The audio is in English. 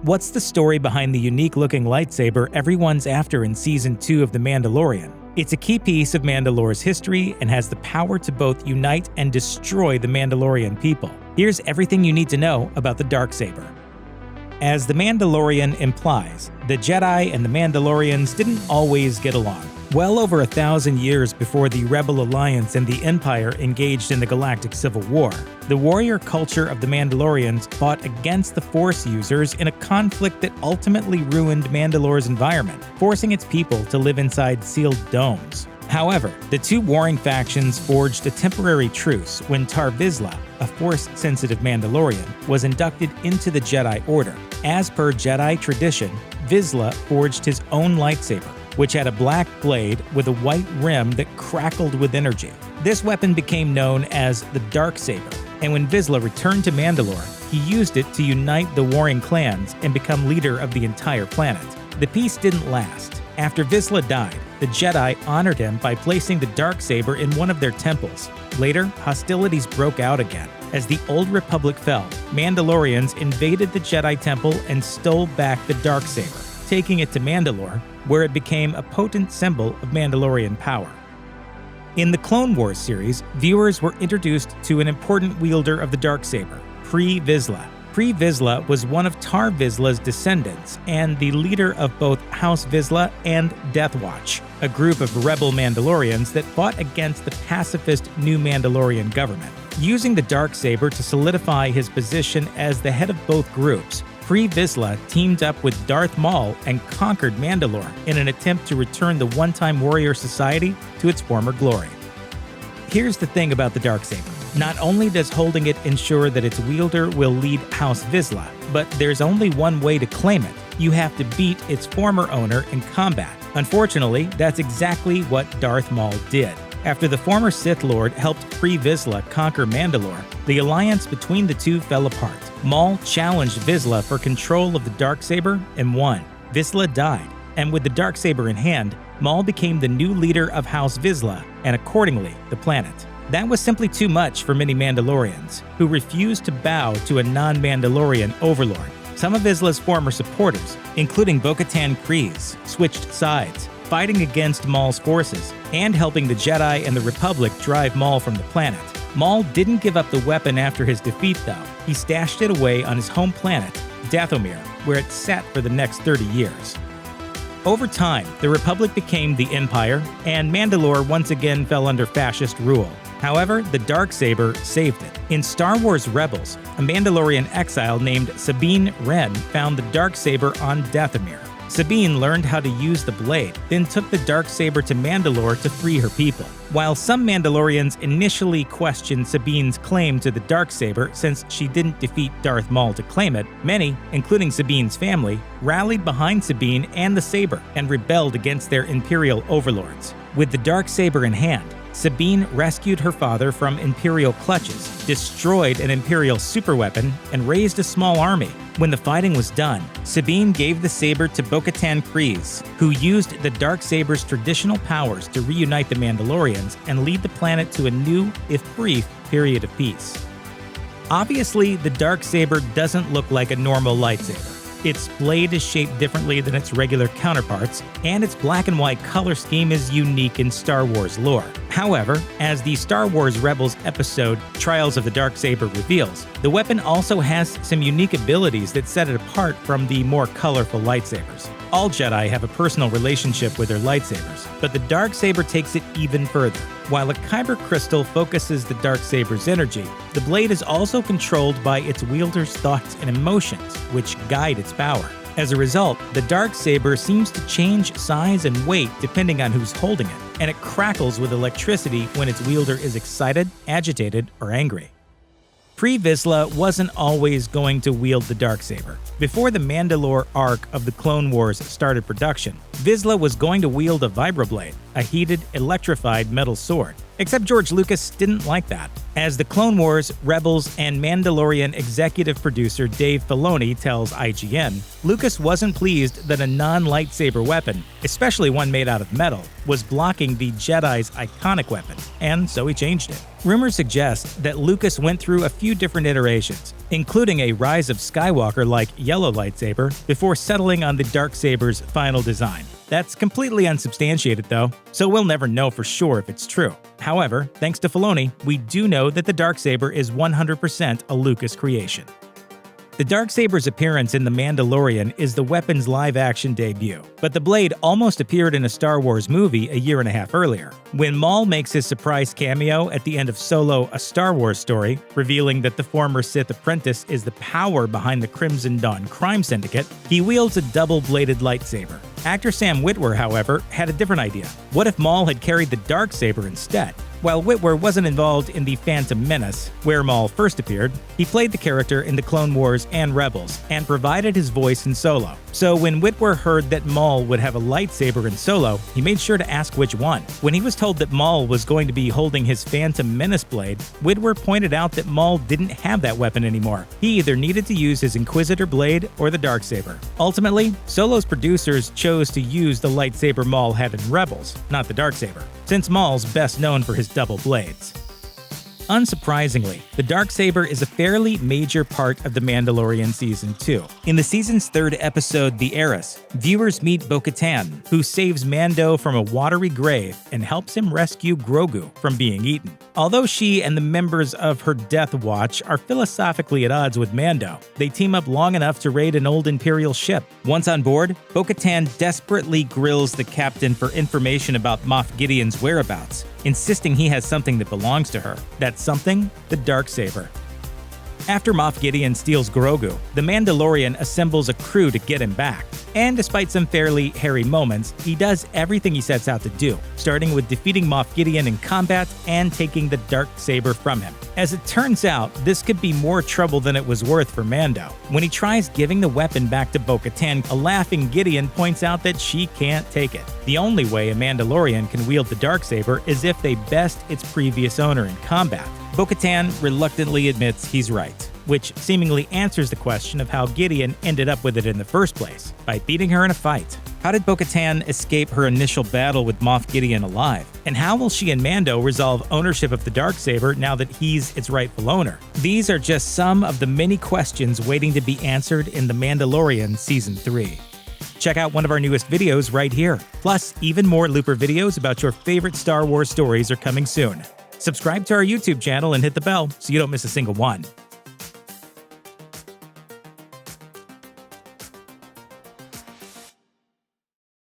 What's the story behind the unique-looking lightsaber everyone's after in Season 2 of The Mandalorian? It's a key piece of Mandalore's history and has the power to both unite and destroy the Mandalorian people. Here's everything you need to know about the Darksaber. As The Mandalorian implies, the Jedi and the Mandalorians didn't always get along. Well over 1,000 years before the Rebel Alliance and the Empire engaged in the Galactic Civil War, the warrior culture of the Mandalorians fought against the Force users in a conflict that ultimately ruined Mandalore's environment, forcing its people to live inside sealed domes. However, the two warring factions forged a temporary truce when Pre Vizsla, a Force-sensitive Mandalorian, was inducted into the Jedi Order. As per Jedi tradition, Vizsla forged his own lightsaber, which had a black blade with a white rim that crackled with energy. This weapon became known as the Darksaber, and when Vizsla returned to Mandalore, he used it to unite the warring clans and become leader of the entire planet. The peace didn't last. After Vizsla died, the Jedi honored him by placing the Darksaber in one of their temples. Later, hostilities broke out again. As the Old Republic fell, Mandalorians invaded the Jedi Temple and stole back the Darksaber, taking it to Mandalore, where it became a potent symbol of Mandalorian power. In the Clone Wars series, viewers were introduced to an important wielder of the Darksaber, Pre Vizsla. Pre Vizsla was one of Pre Vizsla's descendants and the leader of both House Vizsla and Death Watch, a group of rebel Mandalorians that fought against the pacifist New Mandalorian government. Using the Darksaber to solidify his position as the head of both groups, Pre Vizsla teamed up with Darth Maul and conquered Mandalore in an attempt to return the one-time warrior society to its former glory. Here's the thing about the Darksaber. Not only does holding it ensure that its wielder will lead House Vizsla, but there's only one way to claim it. You have to beat its former owner in combat. Unfortunately, that's exactly what Darth Maul did. After the former Sith Lord helped Pre Vizsla conquer Mandalore, the alliance between the two fell apart. Maul challenged Vizsla for control of the Darksaber and won. Vizsla died, and with the Darksaber in hand, Maul became the new leader of House Vizsla, and accordingly, the planet. That was simply too much for many Mandalorians, who refused to bow to a non-Mandalorian overlord. Some of Vizsla's former supporters, including Bo-Katan Kryze, switched sides, fighting against Maul's forces and helping the Jedi and the Republic drive Maul from the planet. Maul didn't give up the weapon after his defeat, though. He stashed it away on his home planet, Dathomir, where it sat for the next 30 years. Over time, the Republic became the Empire, and Mandalore once again fell under fascist rule. However, the Darksaber saved it. In Star Wars Rebels, a Mandalorian exile named Sabine Wren found the Darksaber on Dathomir. Sabine learned how to use the blade, then took the Darksaber to Mandalore to free her people. While some Mandalorians initially questioned Sabine's claim to the Darksaber since she didn't defeat Darth Maul to claim it, many, including Sabine's family, rallied behind Sabine and the saber and rebelled against their Imperial overlords. With the Darksaber in hand, Sabine rescued her father from Imperial clutches, destroyed an Imperial superweapon, and raised a small army. When the fighting was done, Sabine gave the saber to Bo-Katan Kryze, who used the Darksaber's traditional powers to reunite the Mandalorians and lead the planet to a new, if brief, period of peace. Obviously, the Darksaber doesn't look like a normal lightsaber. Its blade is shaped differently than its regular counterparts, and its black and white color scheme is unique in Star Wars lore. However, as the Star Wars Rebels episode Trials of the Darksaber reveals, the weapon also has some unique abilities that set it apart from the more colorful lightsabers. All Jedi have a personal relationship with their lightsabers, but the Darksaber takes it even further. While a kyber crystal focuses the Darksaber's energy, the blade is also controlled by its wielder's thoughts and emotions, which guide its power. As a result, the Darksaber seems to change size and weight depending on who's holding it, and it crackles with electricity when its wielder is excited, agitated, or angry. Pre Vizsla wasn't always going to wield the Darksaber. Before the Mandalore arc of the Clone Wars started production, Vizsla was going to wield a vibroblade, a heated, electrified metal sword. Except George Lucas didn't like that. As the Clone Wars, Rebels, and Mandalorian executive producer Dave Filoni tells IGN, Lucas wasn't pleased that a non-lightsaber weapon, especially one made out of metal, was blocking the Jedi's iconic weapon, and so he changed it. Rumors suggest that Lucas went through a few different iterations, including a Rise of Skywalker-like yellow lightsaber, before settling on the Darksaber's final design. That's completely unsubstantiated though, so we'll never know for sure if it's true. However, thanks to Filoni, we do know that the Darksaber is 100% a Lucas creation. The Darksaber's appearance in The Mandalorian is the weapon's live-action debut, but the blade almost appeared in a Star Wars movie a year and a half earlier. When Maul makes his surprise cameo at the end of Solo: A Star Wars Story, revealing that the former Sith apprentice is the power behind the Crimson Dawn crime syndicate, he wields a double-bladed lightsaber. Actor Sam Witwer, however, had a different idea. What if Maul had carried the Darksaber instead? While Witwer wasn't involved in The Phantom Menace, where Maul first appeared, he played the character in the Clone Wars and Rebels, and provided his voice in Solo. So when Witwer heard that Maul would have a lightsaber in Solo, he made sure to ask which one. When he was told that Maul was going to be holding his Phantom Menace blade, Witwer pointed out that Maul didn't have that weapon anymore. He either needed to use his Inquisitor blade or the Darksaber. Ultimately, Solo's producers chose to use the lightsaber Maul had in Rebels, not the Darksaber, since Maul's best known for his double blades. Unsurprisingly, the Darksaber is a fairly major part of The Mandalorian Season 2. In the season's third episode, The Heiress, viewers meet Bo-Katan, who saves Mando from a watery grave and helps him rescue Grogu from being eaten. Although she and the members of her Death Watch are philosophically at odds with Mando, they team up long enough to raid an old Imperial ship. Once on board, Bo-Katan desperately grills the captain for information about Moff Gideon's whereabouts, insisting he has something that belongs to her. That something? The Darksaber. After Moff Gideon steals Grogu, the Mandalorian assembles a crew to get him back. And despite some fairly hairy moments, he does everything he sets out to do, starting with defeating Moff Gideon in combat and taking the Darksaber from him. As it turns out, this could be more trouble than it was worth for Mando. When he tries giving the weapon back to Bo-Katan, a laughing Gideon points out that she can't take it. The only way a Mandalorian can wield the Darksaber is if they best its previous owner in combat. Bo-Katan reluctantly admits he's right, which seemingly answers the question of how Gideon ended up with it in the first place, by beating her in a fight. How did Bo-Katan escape her initial battle with Moff Gideon alive? And how will she and Mando resolve ownership of the Darksaber now that he's its rightful owner? These are just some of the many questions waiting to be answered in The Mandalorian Season 3. Check out one of our newest videos right here. Plus, even more Looper videos about your favorite Star Wars stories are coming soon. Subscribe to our YouTube channel and hit the bell so you don't miss a single one.